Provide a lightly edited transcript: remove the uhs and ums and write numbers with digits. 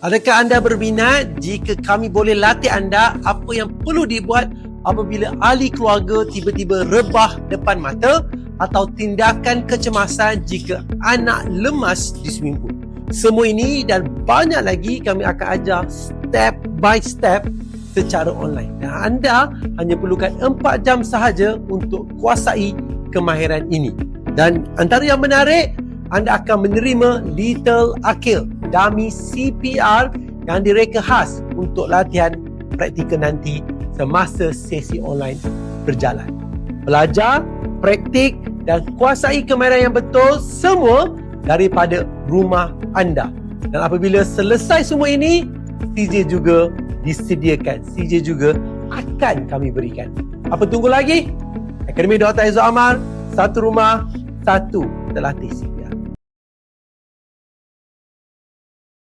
Adakah anda berminat jika kami boleh latih anda apa yang perlu dibuat apabila ahli keluarga tiba-tiba rebah depan mata atau tindakan kecemasan jika anak lemas di swimming pool? Semua ini dan banyak lagi kami akan ajar step by step secara online. Dan anda hanya perlukan 4 jam sahaja untuk kuasai kemahiran ini. Dan antara yang menarik, anda akan menerima Little Akil, dummy CPR yang direka khas untuk latihan praktikal nanti semasa sesi online berjalan. Belajar, praktik dan kuasai kemahiran yang betul semua daripada rumah anda. Dan apabila selesai semua ini, CJ juga disediakan. CJ juga akan kami berikan. Apa tunggu lagi? Akademi Dr. Aizul Amar, satu rumah, satu terlatih.